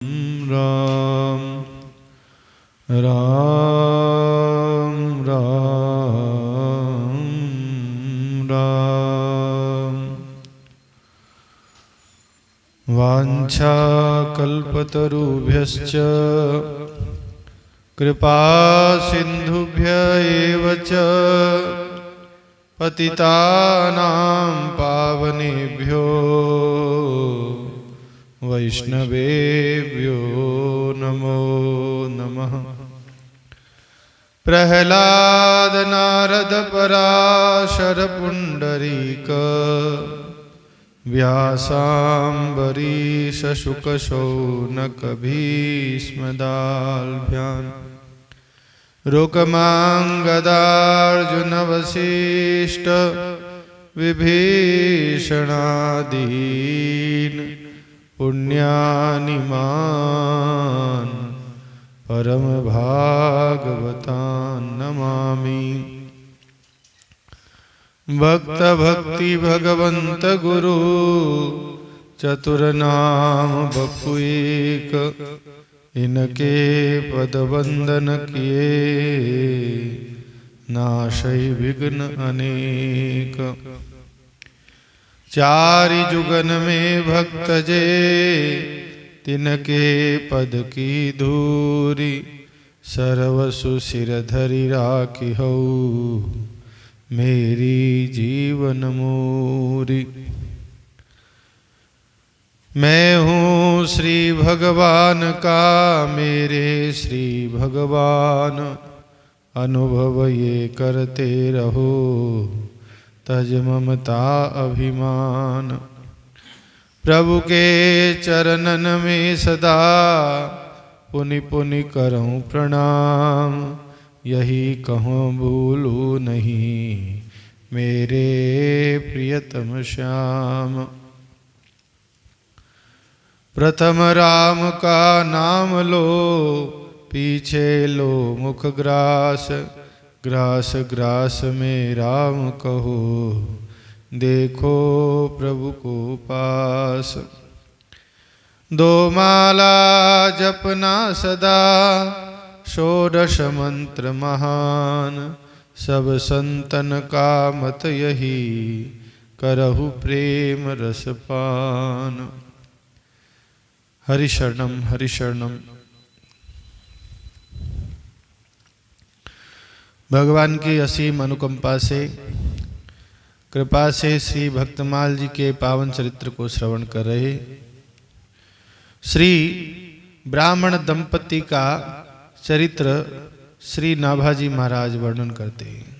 राम राम राम राम। वाञ्छाकल्पतरुभ्यश्च कृपा सिन्धुभ्य एव च पतितानां पावनेभ्यो वैष्णवेभ्यो नमो नमः। प्रह्लाद नारद पराशर पुंडरीक व्यासाम्बरीश शुक शौनक भीष्मदाल्भ्यान् रुकमांगदार्जुन वसिष्ठ विभीषणादीन् पुण्यानिमान् परम भागवतान् नमामि। भक्त भक्ति भगवंत गुरु चतुरनाम बपु एक, इनके पद वंदन किए नाशै विघ्न अनेक। चारि जुगन में भक्त जे तिनके पद की धूरी, सर्वसु सिर धरि राखी हो मेरी जीवन मूरी। मैं हूँ श्री भगवान का मेरे श्री भगवान, अनुभव ये करते रहो तज ममता अभिमान। प्रभु के चरणन में सदा पुनि पुनि करऊं प्रणाम, यही कहूँ भूलू नहीं मेरे प्रियतम श्याम। प्रथम राम का नाम लो पीछे लो मुख ग्रास, ग्रास ग्रास में राम कहो देखो प्रभु को पास। दो माला जपना सदा षोडश मंत्र महान, सब संतन का मत यही करहु प्रेम रसपान। हरि शरणम हरि शरणम। भगवान की असीम अनुकंपा से कृपा से श्री भक्तमाल जी के पावन चरित्र को श्रवण कर रहे श्री ब्राह्मण दंपति का चरित्र श्री नाभाजी महाराज वर्णन करते हैं।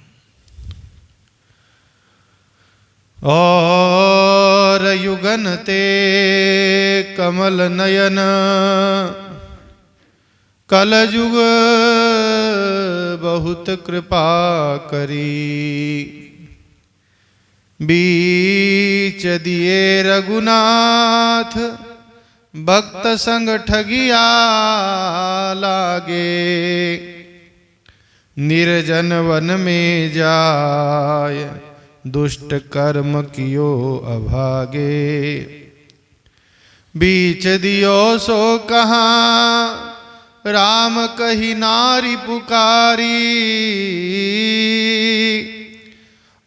और युगन ते कमल नयन, कल युग बहुत कृपा करी। बीच दिए रघुनाथ भक्त संग ठगिया लागे, निर्जन वन में जाय दुष्ट कर्म कियो अभागे। बीच दियो सो कहाँ राम कही नारी पुकारी,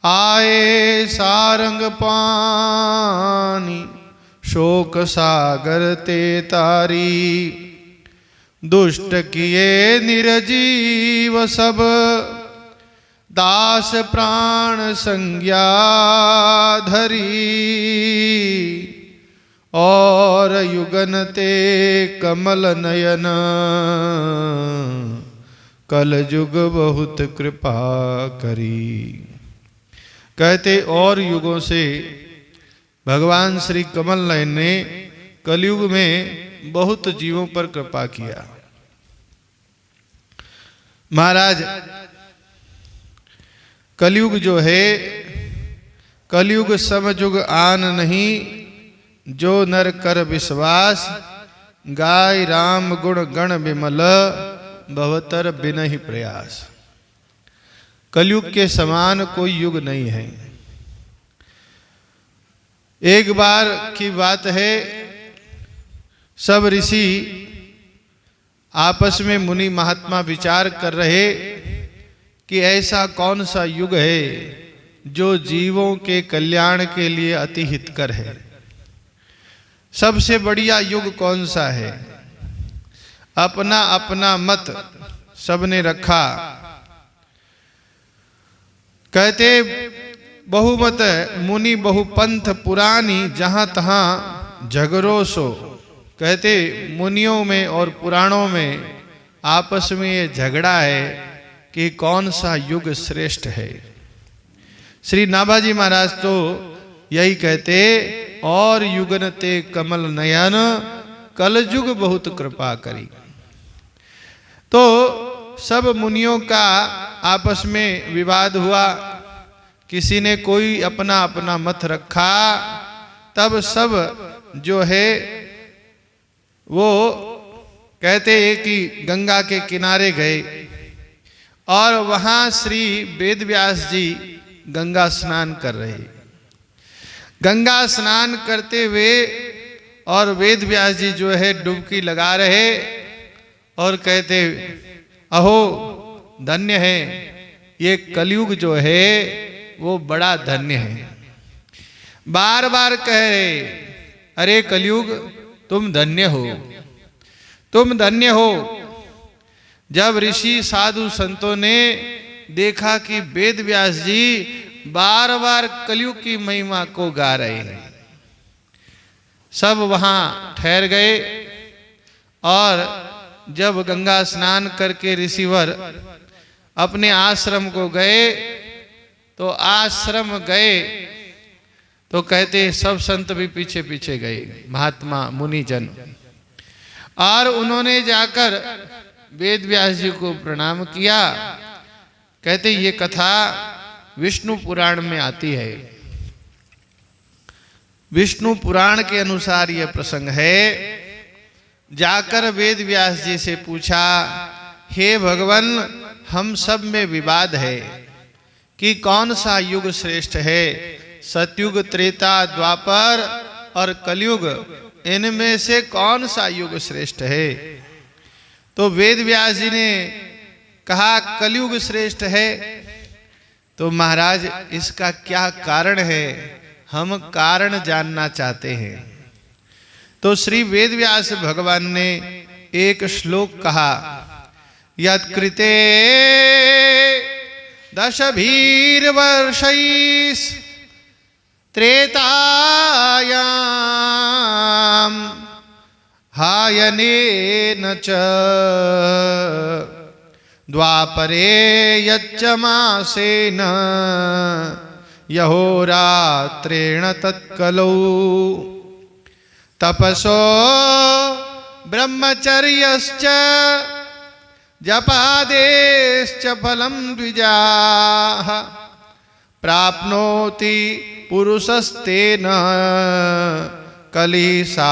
आए सारंग पानी शोक सागर ते तारी। दुष्ट किए निरजीव सब दास प्राण संज्ञा धरी। और युगन ते कमल नयन, कल युग बहुत कृपा करी। कहते और युगों से भगवान श्री कमल नयन ने कलयुग में बहुत जीवों पर कृपा किया। महाराज कलयुग जो है, कलयुग समयुग आन नहीं, जो नर कर विश्वास। गाय राम गुण गण विमल, भवतर बिनहि प्रयास। कलयुग के समान कोई युग नहीं है। एक बार की बात है, सब ऋषि आपस में मुनि महात्मा विचार कर रहे कि ऐसा कौन सा युग है जो जीवों के कल्याण के लिए अति हितकर है। सबसे बढ़िया युग कौन सा है। अपना अपना मत सबने रखा। कहते बहुमत मुनि बहुपंथ पुरानी जहां तहां झगड़ो सो। कहते मुनियों में और पुराणों में आपस में ये झगड़ा है कि कौन सा युग श्रेष्ठ है। श्री नाभाजी महाराज तो यही कहते, और युगन ते कमल नयन कलयुग बहुत कृपा करी। तो सब मुनियों का आपस में विवाद हुआ, किसी ने कोई अपना अपना मत रखा। तब सब जो है वो कहते हैं कि गंगा के किनारे गए और वहां श्री वेदव्यास जी गंगा स्नान कर रहे। गंगा स्नान करते हुए और वेदव्यास जी जो है डुबकी लगा रहे और कहते, अहो धन्य है ये कलयुग जो है वो बड़ा धन्य है। बार बार कह रहे, अरे कलयुग तुम धन्य हो, तुम धन्य हो। जब ऋषि साधु संतों ने देखा कि वेदव्यास जी बार बार कलयुग की महिमा को गा रहे हैं, सब वहां ठहर गए। और जब गंगा स्नान करके ऋषिवर अपने आश्रम को गए तो आश्रम गए तो कहते सब संत भी पीछे पीछे गए, महात्मा मुनिजन। और उन्होंने जाकर वेदव्यास जी को प्रणाम किया। कहते ये कथा विष्णु पुराण में आती है। विष्णु पुराण के अनुसार यह प्रसंग है। जाकर वेदव्यास जी से पूछा, हे भगवान, हम सब में विवाद है कि कौन सा युग श्रेष्ठ है, सतयुग, त्रेता, द्वापर और कलयुग, इनमें से कौन सा युग श्रेष्ठ है। तो वेदव्यास जी ने कहा कलयुग श्रेष्ठ है। तो महाराज इसका क्या कारण है, हम कारण जानना चाहते हैं। तो श्री वेदव्यास भगवान ने एक श्लोक कहा, यत्कृते दशभीर्वर्षैस् त्रेतायां हायनेन च द्वापरे यच्च मासेन यहोरात्रेण तत्कलौ तपसो ब्रह्मचर्यश्च जपादेश्च फलं द्विजाः प्राप्नोति पुरुषस्तेन कलिसाद्विति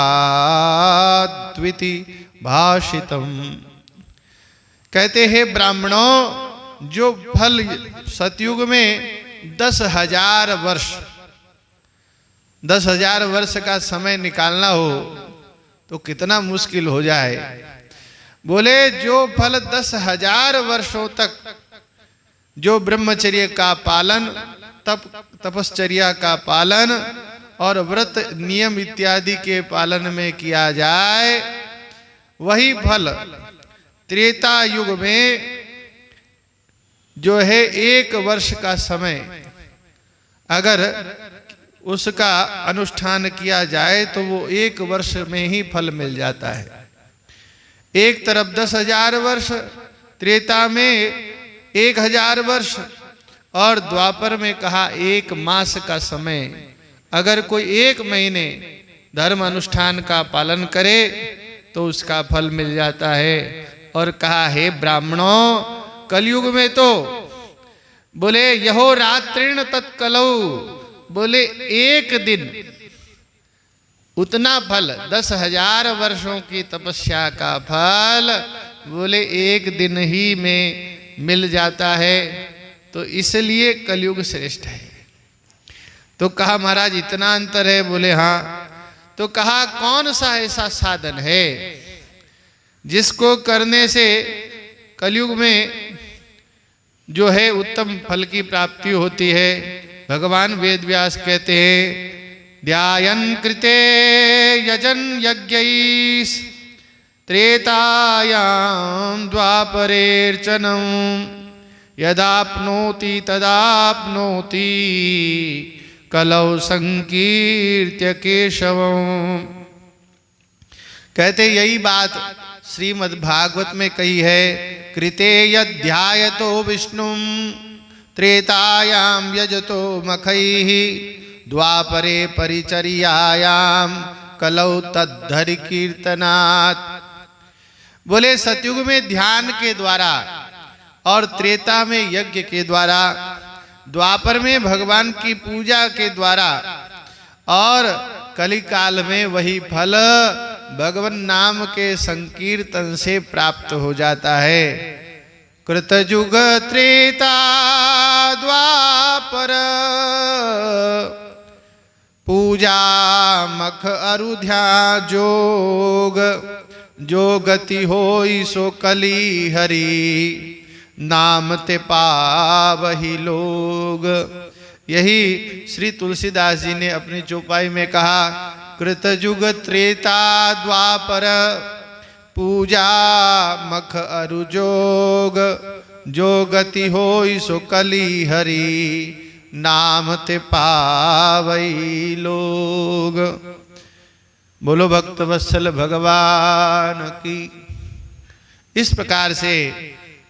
भाषितम्। कहते हैं ब्राह्मणों, जो फल सतयुग में 10,000 वर्ष 10,000 वर्ष का समय निकालना हो तो कितना मुश्किल हो जाए। बोले जो फल 10,000 वर्षों तक जो ब्रह्मचर्य का पालन, तपश्चर्या का पालन और व्रत नियम इत्यादि के पालन में किया जाए, वही फल त्रेता युग में जो है 1 वर्ष का समय अगर उसका अनुष्ठान किया जाए तो वो 1 वर्ष में ही फल मिल जाता है। एक तरफ 10,000 वर्ष, त्रेता में 1,000 वर्ष और द्वापर में कहा 1 मास का समय। अगर कोई 1 महीने धर्म अनुष्ठान का पालन करे तो उसका फल मिल जाता है। और कहा, हे ब्राह्मणों, कलयुग में तो बोले यहो रात्रिण तत्कलौ, बोले 1 दिन उतना फल 10,000 वर्षों की तपस्या का फल बोले 1 दिन ही में मिल जाता है। तो इसलिए कलयुग श्रेष्ठ है। तो कहा महाराज इतना अंतर है? बोले हाँ। तो कहा कौन सा ऐसा साधन है जिसको करने से कलयुग में जो है उत्तम फल की प्राप्ति होती है। भगवान वेद व्यास कहते हैं ध्यायन् कृते यजन यज्ञैस् त्रेतायां द्वापरेर्चनं यदाप्नोति तदाप्नोति कलौ संकीर्त्य केशवम्। कहते यही बात श्रीमद् भागवत में कही है। कृते यध्यायतो विष्णुं त्रेतायां यजतो मखैः द्वापरे परिचर्यायां कलौ तद्धरि कीर्तनात्। बोले सतयुग में ध्यान के द्वारा और त्रेता में यज्ञ के द्वारा, द्वापर में भगवान की पूजा के द्वारा और कलिकाल में वही फल भगवान नाम के संकीर्तन से प्राप्त हो जाता है। कृतयुग त्रेता द्वापर पूजा मख अरुध्या जोग, जो गति होई सो कली हरि नाम ते पावहि लोग। यही श्री तुलसीदास जी ने अपनी चौपाई में कहा कृतयुग त्रेता द्वापर पूजा मख अरु जोग, जो गति होई सो कली हरि नाम ते पावई लोग। बोलो भक्त वत्सल भगवान की। इस प्रकार से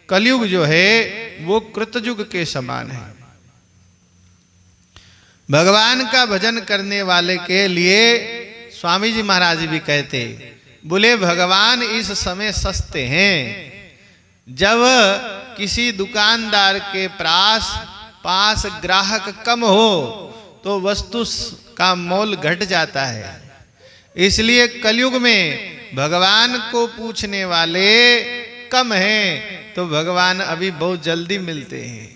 कलयुग जो है वो कृतयुग के समान है। भगवान का भजन करने वाले के लिए स्वामी जी महाराज भी कहते, बोले भगवान इस समय सस्ते हैं। जब किसी दुकानदार के पास ग्राहक कम हो तो वस्तु का मोल घट जाता है। इसलिए कलयुग में भगवान को पूछने वाले कम हैं, तो भगवान अभी बहुत जल्दी मिलते हैं।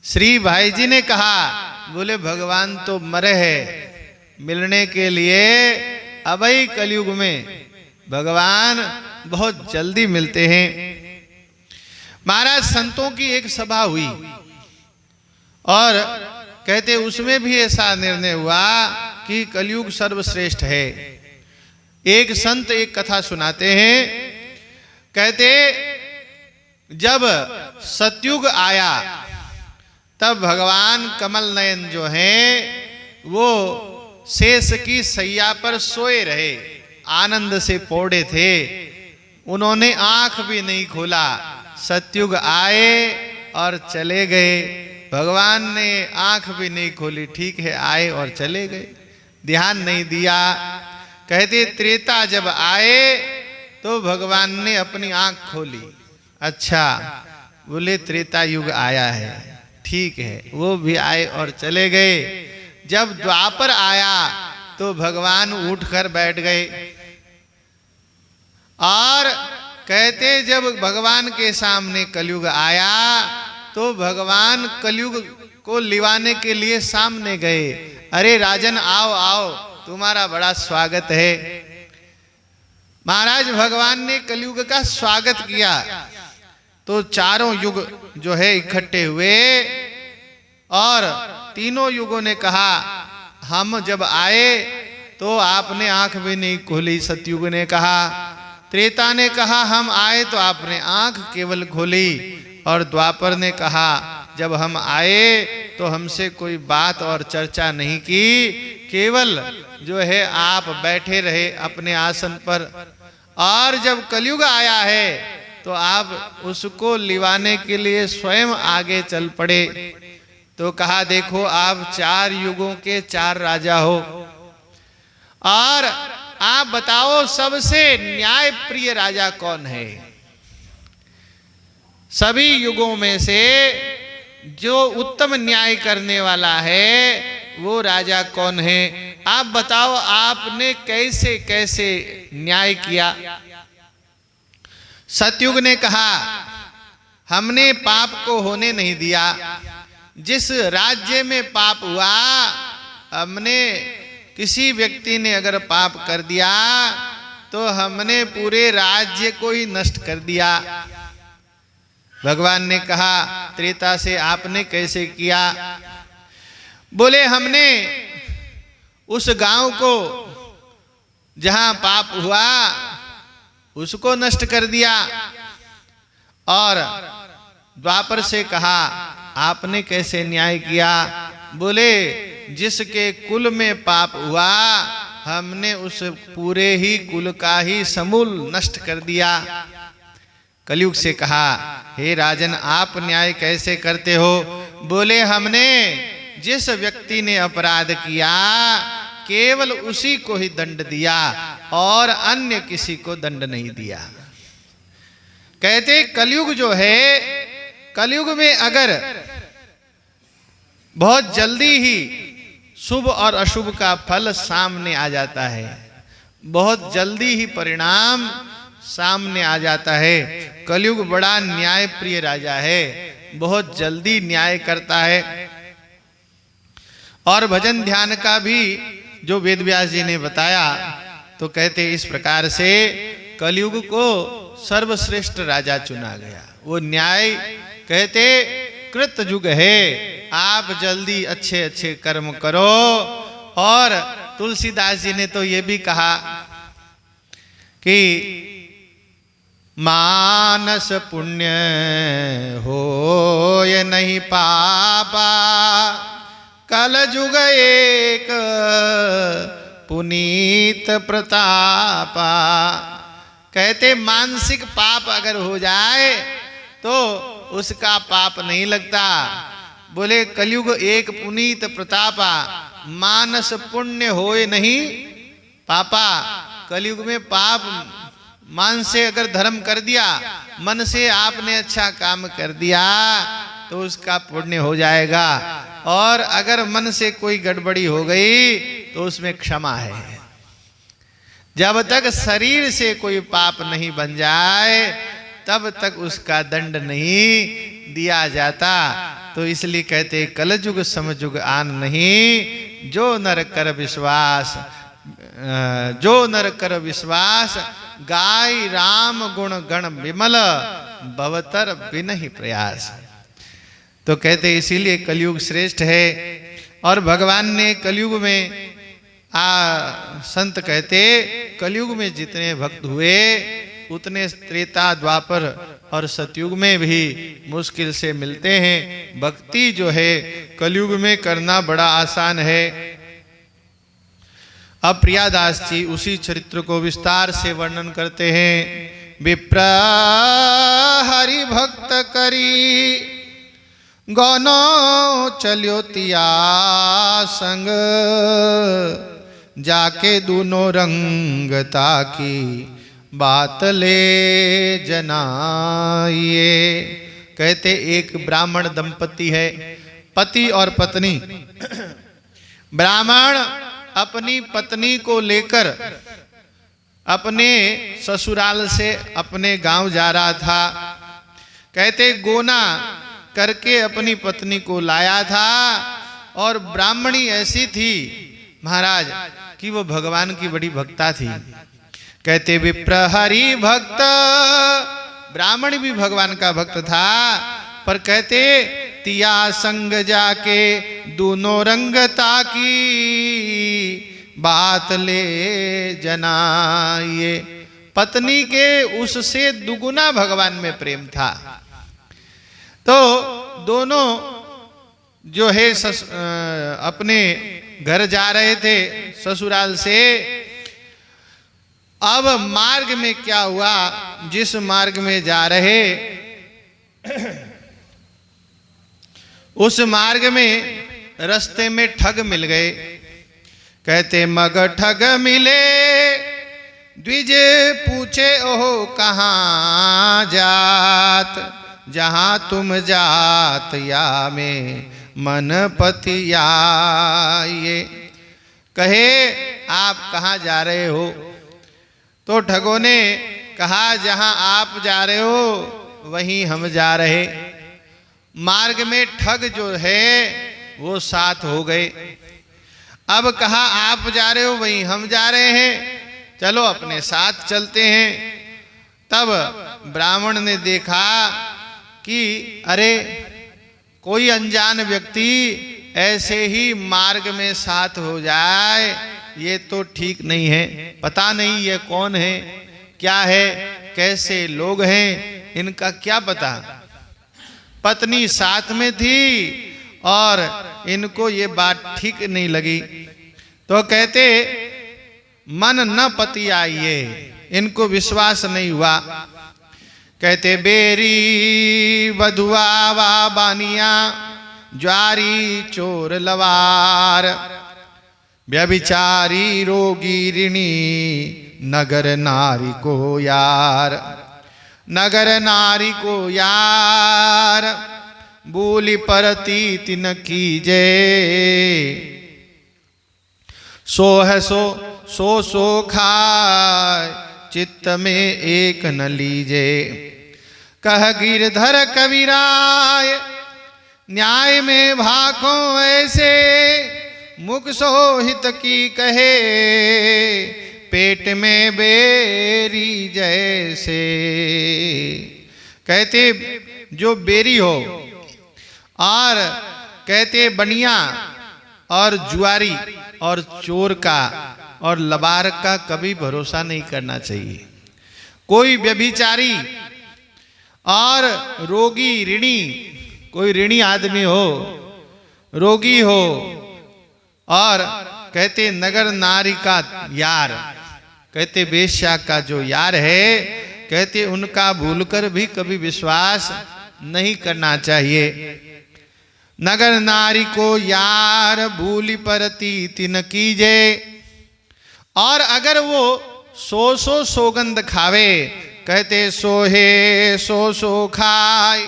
श्री भाई जी ने कहा, बोले भगवान तो मरे हैं, मिलने के लिए अभी कलयुग में भगवान बहुत जल्दी मिलते हैं। महाराज संतों की एक सभा हुई और कहते उसमें भी ऐसा निर्णय हुआ कि कलयुग सर्वश्रेष्ठ है। एक संत एक कथा सुनाते हैं, कहते जब सतयुग आया तब भगवान कमल नयन जो हैं वो शेष की सैया पर सोए रहे, आनंद से पौड़े थे, उन्होंने आंख भी नहीं खोला। सतयुग आए और चले गए, भगवान ने आंख भी नहीं खोली, ठीक है आए और चले गए, ध्यान नहीं दिया। कहते त्रेता जब आए तो भगवान ने अपनी आंख खोली, अच्छा बोले त्रेता युग आया है, ठीक है, वो भी आए और चले गए। जब द्वापर आया तो भगवान उठकर बैठ गए और कहते जब भगवान के सामने कलयुग आया तो भगवान कलयुग को लिवाने के लिए सामने गए। अरे राजन आओ आओ, तुम्हारा बड़ा स्वागत है। महाराज भगवान ने कलयुग का स्वागत किया तो चारों युग जो है इकट्ठे हुए और तीनों युगों ने कहा हम जब आए तो आपने आंख भी नहीं खोली। सतयुग ने कहा, त्रेता ने कहा हम आए तो आपने आंख केवल खोली, और द्वापर ने कहा जब हम आए तो हमसे कोई बात और चर्चा नहीं की, केवल जो है आप बैठे रहे अपने आसन पर। और जब कलयुग आया है तो आप उसको लिवाने के लिए स्वयं आगे चल पड़े। तो कहा देखो आप 4 युगों के 4 राजा हो और आप बताओ सबसे न्याय प्रिय राजा कौन है? सभी युगों में से जो उत्तम न्याय करने वाला है वो राजा कौन है? आप बताओ आपने कैसे कैसे न्याय किया? सतयुग ने कहा हमने पाप को होने नहीं दिया। जिस राज्य में पाप हुआ हमने किसी व्यक्ति ने अगर पाप कर दिया तो हमने पूरे राज्य को ही नष्ट कर दिया। भगवान ने कहा त्रेता से आपने कैसे किया? बोले हमने उस गांव को जहां पाप हुआ उसको नष्ट कर दिया। और द्वापर से कहा आपने कैसे न्याय किया? बोले जिसके कुल में पाप हुआ हमने उस पूरे ही कुल का ही समूल नष्ट कर दिया। कलयुग से कहा हे राजन आप न्याय कैसे करते हो? बोले हमने जिस व्यक्ति ने अपराध किया केवल उसी को ही दंड दिया और अन्य किसी को दंड नहीं दिया। कहते कलयुग जो है, कलयुग में अगर बहुत जल्दी ही शुभ और अशुभ का फल सामने आ जाता है, बहुत जल्दी ही परिणाम सामने आ जाता है। कलयुग बड़ा न्याय प्रिय राजा है, बहुत जल्दी न्याय करता है। और भजन ध्यान का भी जो वेदव्यास जी ने बताया तो कहते इस प्रकार से कलयुग को सर्वश्रेष्ठ राजा चुना गया। वो न्याय कहते कृत युग है, आप जल्दी अच्छे अच्छे कर्म करो। और तुलसीदास जी ने तो ये भी कहा कि मानस पुण्य हो ये नहीं पापा, कल युग एक पुनीत प्रतापा। कहते मानसिक पाप अगर हो जाए तो उसका पाप नहीं लगता। बोले कलयुग एक पुनीत प्रतापा, मानस पुण्य होए नहीं पापा। कलयुग में पाप मान से अगर धर्म कर दिया, मन से आपने अच्छा काम कर दिया तो उसका पुण्य हो जाएगा। और अगर मन से कोई गड़बड़ी हो गई तो उसमें क्षमा है। जब तक शरीर से कोई पाप नहीं बन जाए तब तक उसका दंड नहीं दिया जाता। तो इसलिए कहते कलयुग समयुग आन नहीं, जो नर कर विश्वास, जो नर कर विश्वास, गाय राम गुण गण विमल, भवतर बिनहि प्रयास। तो कहते इसीलिए कलयुग श्रेष्ठ है। और भगवान ने कलयुग में संत कहते कलयुग में जितने भक्त हुए उतने त्रेता द्वापर और सतयुग में भी मुश्किल से मिलते हैं। भक्ति जो है कलयुग में करना बड़ा आसान है। अब प्रियादास जी उसी चरित्र को विस्तार से वर्णन करते हैं। विप्र हरि भक्त करी गौनो चलियो तिया संग, जाके दूनो रंग ताकी बात ले जनाइए। कहते एक ब्राह्मण दंपति है, पति और पत्नी। ब्राह्मण अपनी पत्नी को लेकर अपने ससुराल से अपने गांव जा रहा था। कहते गोना करके अपनी पत्नी को लाया था। और ब्राह्मणी ऐसी थी महाराज कि वो भगवान की बड़ी भक्ता थी। कहते विप्र हरि भक्त, ब्राह्मण भी भगवान का भक्त था। पर कहते तिया संग जाके दोनों रंग ताकी बात ले जनाइए। पत्नी के उससे दुगुना भगवान में प्रेम था। तो दोनों जो है अपने घर जा रहे थे ससुराल से। अब मार्ग में क्या हुआ, जिस मार्ग में जा रहे उस मार्ग में रास्ते में ठग मिल गए। कहते मग ठग मिले द्विज पूछे ओहो कहाँ जात, जहाँ तुम जात या में मन पति आए। कहे आप कहाँ जा रहे हो? तो ठगों ने कहा जहाँ आप जा रहे हो वहीं हम जा रहे। मार्ग में ठग जो है वो साथ हो गए। अब कहा आप जा रहे हो वहीं हम जा रहे हैं, चलो अपने साथ चलते हैं। तब ब्राह्मण ने देखा कि अरे कोई अनजान व्यक्ति ऐसे ही मार्ग में साथ हो जाए, ये तो ठीक नहीं है। पता नहीं ये कौन है, क्या है, कैसे लोग हैं, इनका क्या पता। पत्नी साथ में थी और इनको ये बात ठीक नहीं लगी, तो कहते मन न पति आइए, इनको विश्वास नहीं हुआ। कहते बेरी बधुआ वा बानिया ज्वारी चोर लवार, व्यभिचारी रोगी ऋणी नगर नारी को यार, नगर नारी को यार बोली परती तिन कीजे, सो है सो खाए चित्त में एक न लीजे। कह गिरधर कबीराय न्याय में भाको ऐसे, मुख सोहित की कहे पेट में बेरी जैसे। कहते जो बेरी हो और कहते बनिया और जुआरी और चोर का और लबार का कभी भरोसा नहीं करना चाहिए। कोई व्यभिचारी और रोगी ऋणी, कोई ऋणी आदमी हो, रोगी हो, और कहते नगर नारी का यार, कहते वेश्या का जो यार है, कहते उनका भूलकर भी कभी विश्वास नहीं करना चाहिए। नगर नारी को यार भूली परती तिन कीजे। और अगर वो सो सौगंध खावे, कहते सोहे सो खाए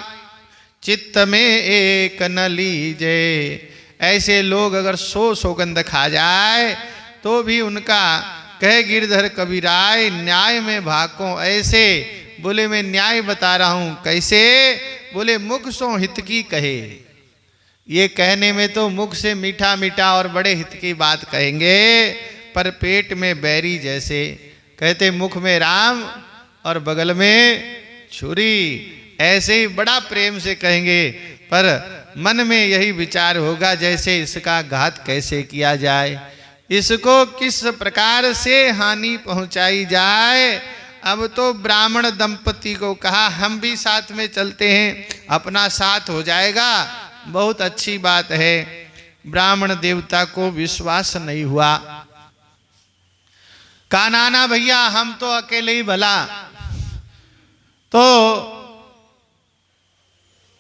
चित्त में एक न लीजे। ऐसे लोग अगर सौगंध खा जाए तो भी उनका कहे गिरधर कबीराय न्याय में भाको ऐसे। बोले मैं न्याय बता रहा हूं, कैसे? बोले मुख सो हित की कहे। ये कहने में तो मुख से मीठा मीठा और बड़े हित की बात कहेंगे, पर पेट में बैरी जैसे। कहते मुख में राम और बगल में छुरी, ऐसे ही बड़ा प्रेम से कहेंगे, पर मन में यही विचार होगा जैसे इसका घात कैसे किया जाए, इसको किस प्रकार से हानि पहुंचाई जाए। अब तो ब्राह्मण दंपति को कहा हम भी साथ में चलते हैं, अपना साथ हो जाएगा, बहुत अच्छी बात है। ब्राह्मण देवता को विश्वास नहीं हुआ। कहा नाना भैया हम तो अकेले ही भला। तो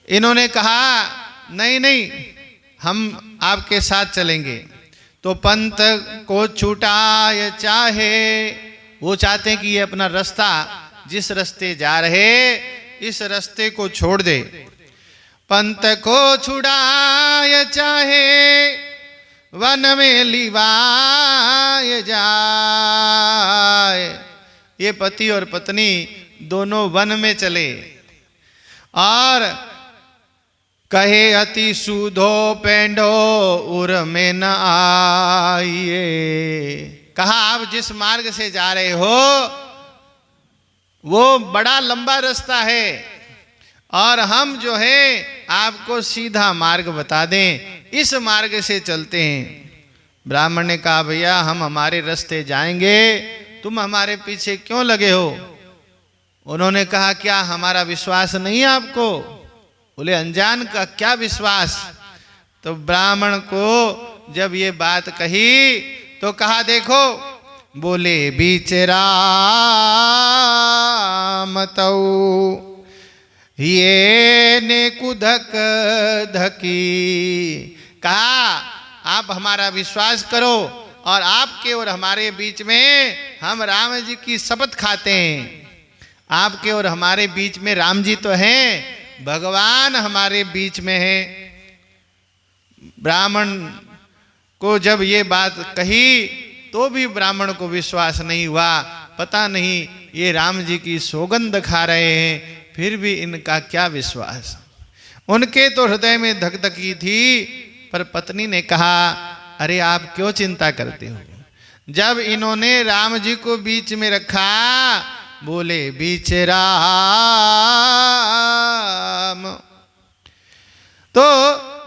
इन्होंने कहा नहीं नहीं हम आपके साथ चलेंगे। तो पंत को छूटाए चाहे, वो चाहते हैं कि ये अपना रास्ता जिस रास्ते जा रहे इस रास्ते को छोड़ दे। पंत को छुड़ाए चाहे वन में लिवाए जाए। ये पति और पत्नी दोनों वन में चले और कहे अति सूधो पेंडो उर में न आइए। कहा आप जिस मार्ग से जा रहे हो वो बड़ा लंबा रास्ता है और हम जो है आपको सीधा मार्ग बता दें, इस मार्ग से चलते हैं। ब्राह्मण ने कहा भैया हम हमारे रास्ते जाएंगे, तुम हमारे पीछे क्यों लगे हो? उन्होंने कहा क्या हमारा विश्वास नहीं है आपको? बोले अनजान का क्या विश्वास? तो ब्राह्मण को जब ये बात कही तो कहा देखो, बोले बीच राम तऊ ये ने कुधक धकी। कहा आप हमारा विश्वास करो और आपके और हमारे बीच में हम राम जी की शपथ खाते हैं। आपके और हमारे बीच में राम जी तो हैं, भगवान हमारे बीच में है। ब्राह्मण को जब ये बात कही तो भी ब्राह्मण को विश्वास नहीं हुआ। पता नहीं ये राम जी की सौगंध खा रहे हैं, फिर भी इनका क्या विश्वास। उनके तो हृदय में धक धकी थी, पर पत्नी ने कहा अरे आप क्यों चिंता करते हो। जब इन्होंने राम जी को बीच में रखा, बोले बीच राम। तो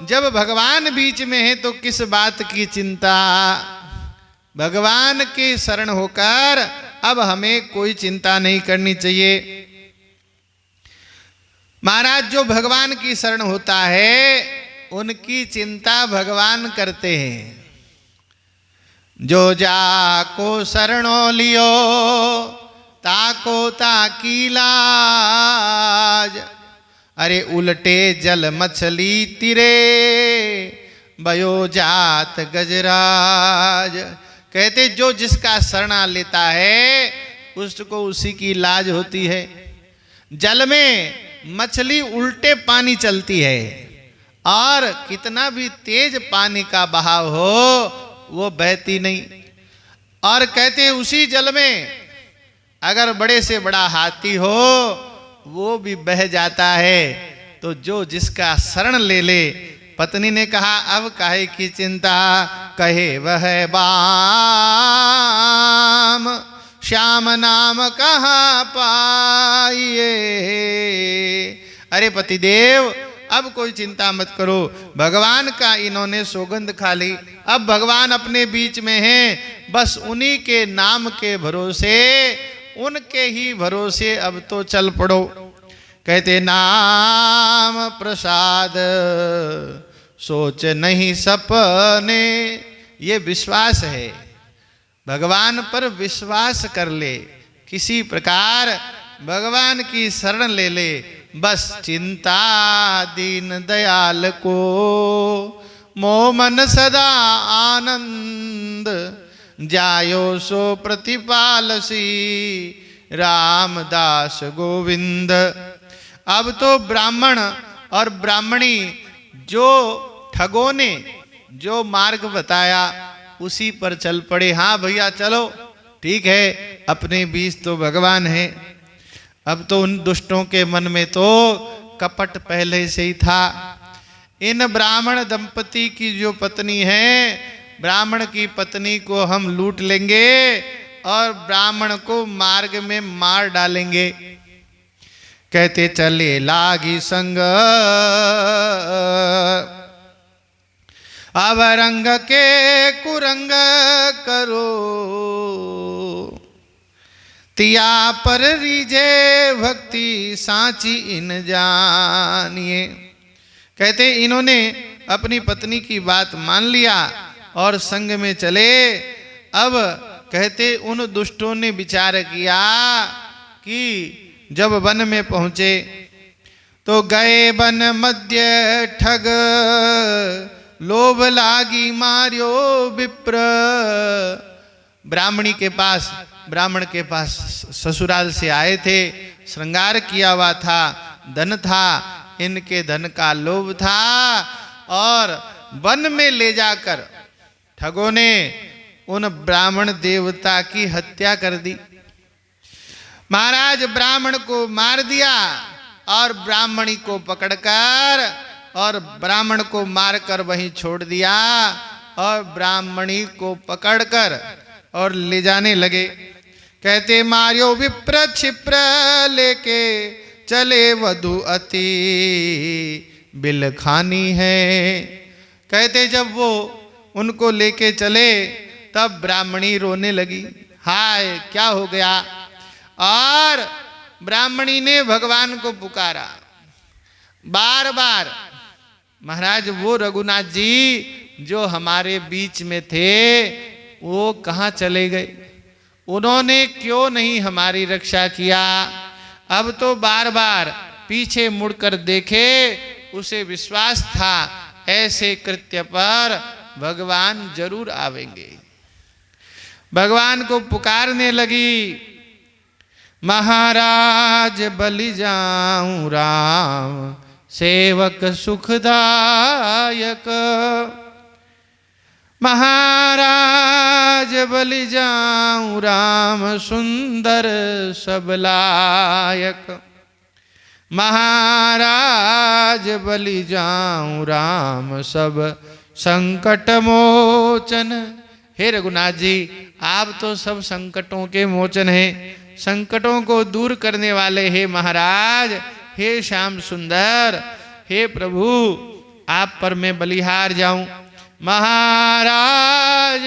जब भगवान बीच में है तो किस बात की चिंता। भगवान के शरण होकर अब हमें कोई चिंता नहीं करनी चाहिए। महाराज, जो भगवान की शरण होता है उनकी चिंता भगवान करते हैं। जो जाको शरणो लियो ताको ताकी लाज। अरे उलटे जल मछली तिरे भयो जात गजराज। कहते जो जिसका शरणा लेता है उसको उसी की लाज होती है। जल में मछली उल्टे पानी चलती है और कितना भी तेज पानी का बहाव हो वो बहती नहीं। और कहते उसी जल में अगर बड़े से बड़ा हाथी हो वो भी बह जाता है। तो जो जिसका शरण ले ले। पत्नी ने कहा अब काहे की चिंता, कहे वह बाम श्याम नाम कहाँ पाइए। अरे पतिदेव अब कोई चिंता मत करो, भगवान का इन्होंने सौगंध खा ली। अब भगवान अपने बीच में हैं, बस उन्हीं के नाम के भरोसे, उनके ही भरोसे अब तो चल पड़ो। कहते नाम प्रसाद सोच नहीं सपने। ये विश्वास है, भगवान पर विश्वास कर ले, किसी प्रकार भगवान की शरण ले ले। बस चिंता दीन दयाल को मोह मन सदा आनंद। जायो सो प्रतिपालसी रामदास गोविंद। अब तो ब्राह्मण और ब्राह्मणी जो ठगों ने जो मार्ग बताया उसी पर चल पड़े। हाँ भैया चलो ठीक है, अपने बीच तो भगवान है। अब तो उन दुष्टों के मन में तो कपट पहले से ही था। इन ब्राह्मण दंपति की जो पत्नी है, ब्राह्मण की पत्नी को हम लूट लेंगे और ब्राह्मण को मार्ग में मार डालेंगे। कहते चले लागी संग अब रंग के कुरंग करो। तिया पर रीजे भक्ति सांची इन जानिए। कहते इन्होंने अपनी पत्नी की बात मान लिया और संग में चले। अब कहते उन दुष्टों ने विचार किया कि जब वन में पहुंचे तो गए वन मध्य ठग लोभ लागी मार्यो विप्र। ब्राह्मण के पास ससुराल से आए थे, श्रृंगार किया हुआ था, धन था, इनके धन का लोभ था और वन में ले जाकर ठगों ने उन ब्राह्मण देवता की हत्या कर दी। महाराज ब्राह्मण को मार दिया और ब्राह्मणी को पकड़कर और ब्राह्मण को मारकर वहीं छोड़ दिया और ब्राह्मणी को पकड़कर और ले जाने लगे। कहते मार्यो विप्र क्षिप्र लेके चले वधु अति बिल खानी है। कहते जब वो उनको लेके चले तब ब्राह्मणी रोने लगी, हाय क्या हो गया। और ब्राह्मणी ने भगवान को पुकारा बार बार। महाराज वो रघुनाथ जी जो हमारे बीच में थे वो कहाँ चले गए, उन्होंने क्यों नहीं हमारी रक्षा किया। अब तो बार बार पीछे मुड़कर देखे, उसे विश्वास था ऐसे कृत्य पर भगवान जरूर आवेंगे। भगवान को पुकारने लगी, महाराज बलि जाऊं राम सेवक सुखदायक। महाराज बलि जाऊं राम सुंदर सबलायक। महाराज बलि जाऊं राम सब संकट मोचन। हे रघुनाथ जी, आप तो सब संकटों के मोचन हैं, संकटों को दूर करने वाले हे महाराज, हे श्याम सुंदर, हे प्रभु, आप पर मैं बलिहार जाऊं। महाराज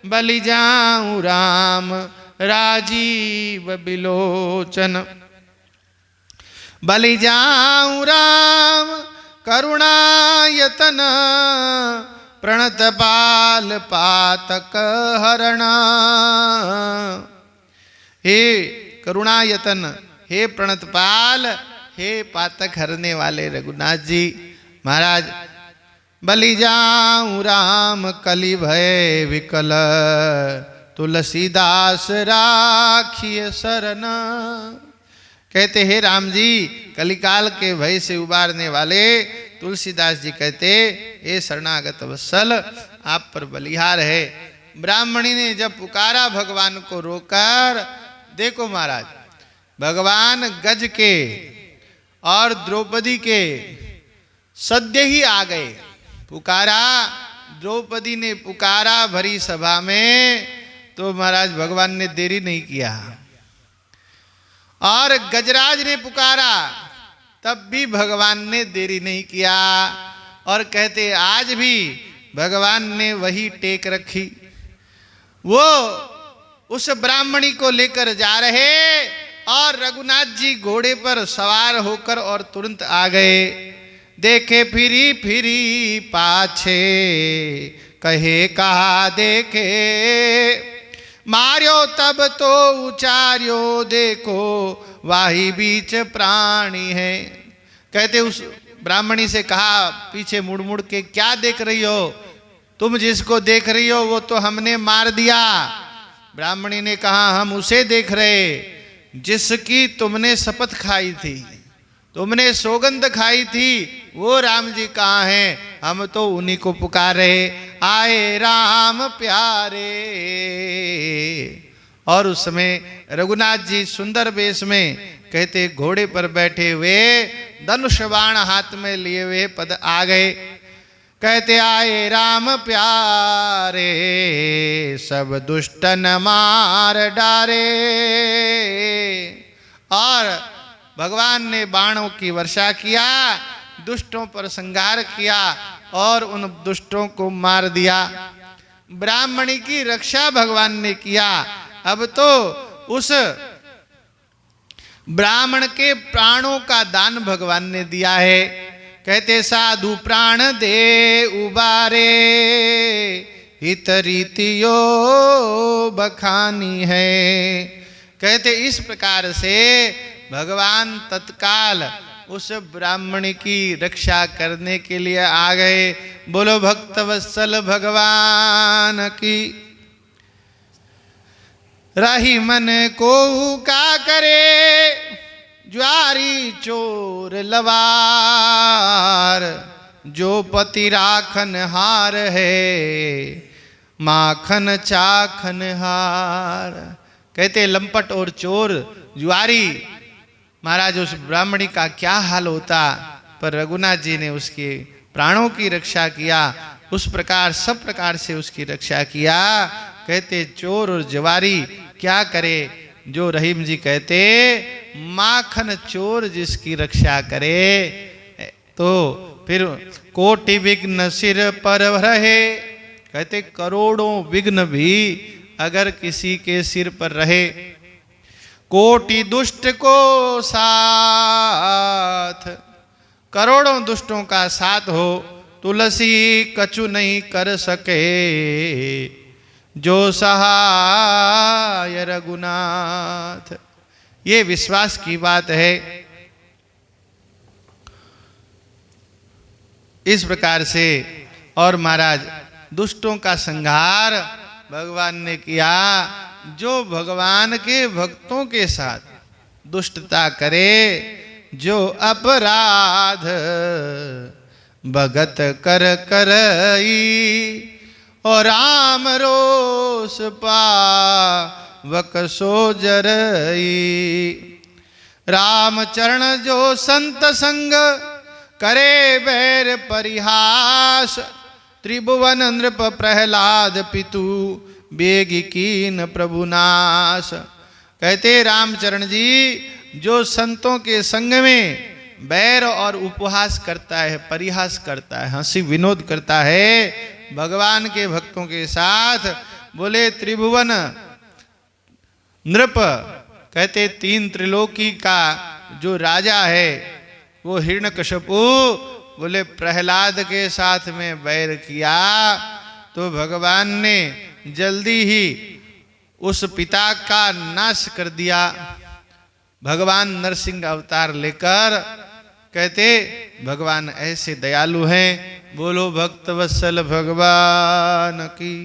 बलि जाऊं राम राजीव बिलोचन। बलि जाऊं राम करुणायतन, प्रणत पाल पातक हरण। हे करुणायतन, हे प्रणतपाल, हे पातक हरने वाले रघुनाथ जी महाराज, बलि जाऊं राम कलि भय विकल, तुलसीदास राखिए शरण। कहते हे राम जी, कलिकाल के भय से उबारने वाले तुलसीदास जी कहते, हे शरणागत वत्सल, आप पर बलिहार है। ब्राह्मणी ने जब पुकारा भगवान को रोकर, देखो महाराज, भगवान गज के और द्रौपदी के सद्य ही आ गए। पुकारा, द्रौपदी ने पुकारा भरी सभा में, तो महाराज भगवान ने देरी नहीं किया। और गजराज ने पुकारा, तब भी भगवान ने देरी नहीं किया। और कहते आज भी भगवान ने वही टेक रखी। वो उस ब्राह्मणी को लेकर जा रहे और रघुनाथ जी घोड़े पर सवार होकर और तुरंत आ गए। देखे फिरी फिरी पाछे, कहे कहा देखे, मार्यो तब तो उचार्यो, देखो वाही बीच प्राणी है। कहते उस ब्राह्मणी से कहा, पीछे मुड़ मुड़ के क्या देख रही हो? तुम जिसको देख रही हो वो तो हमने मार दिया। ब्राह्मणी ने कहा, हम उसे देख रहे जिसकी तुमने शपथ खाई थी, तुमने सौगंध खाई थी, वो राम जी कहाँ हैं? हम तो उन्हीं को पुकार रहे, आए राम प्यारे। और उस समय रघुनाथ जी सुंदर वेश में, कहते घोड़े पर बैठे हुए, धनुष बाण हाथ में लिए हुए पद आ गए। कहते आए राम प्यारे, सब दुष्टन मार डारे। और भगवान ने बाणों की वर्षा किया, दुष्टों पर संहार किया और उन दुष्टों को मार दिया। ब्राह्मणी की रक्षा भगवान ने किया। अब तो उस ब्राह्मण के प्राणों का दान भगवान ने दिया है। कहते साधु प्राण दे उबारे, हित रीतियो बखानी है। कहते इस प्रकार से भगवान तत्काल उस ब्राह्मण की रक्षा करने के लिए आ गए। बोलो भक्तवत्सल भगवान की। रही मन को का करे, ज्वारी चोर लवार, जो पति राखन हार है, माखन चाखन हार। कहते लंपट और चोर जुआरी, महाराज उस ब्राह्मणी का क्या हाल होता, पर रघुनाथ जी ने उसके प्राणों की रक्षा किया। उस प्रकार सब प्रकार से उसकी रक्षा किया। कहते चोर और जवारी क्या करे, जो रहीम जी कहते माखन चोर जिसकी रक्षा करे, तो फिर कोटि विघ्न सिर पर रहे। कहते करोड़ों विघ्न भी अगर किसी के सिर पर रहे, कोटि दुष्ट को साथ, करोड़ों दुष्टों का साथ हो, तुलसी कछु नहीं कर सके, जो सहाय रघुनाथ। ये विश्वास की बात है। इस प्रकार से और महाराज दुष्टों का संहार भगवान ने किया। जो भगवान के भक्तों के साथ दुष्टता करे, जो अपराध भगत कर करई, और राम रोष पावक सो जरई। राम चरण जो संत संग, करे बैर परिहास, त्रिभुवन नृप प्रहलाद पितु बेगी कीन प्रभु नाश। कहते रामचरण जी, जो संतों के संग में बैर और उपहास करता है, परिहास करता है, हंसी विनोद करता है भगवान के भक्तों के साथ, बोले त्रिभुवन नृप, कहते तीन त्रिलोकी का जो राजा है वो हिरण्यकशिपु, बोले प्रहलाद के साथ में बैर किया तो भगवान ने जल्दी ही उस पिता का नाश कर दिया। भगवान नरसिंह अवतार लेकर, कहते भगवान ऐसे दयालु हैं। बोलो भक्त वत्सल भगवान की,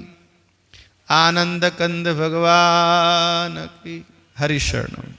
आनंद कंद भगवान की। हरि शरणम।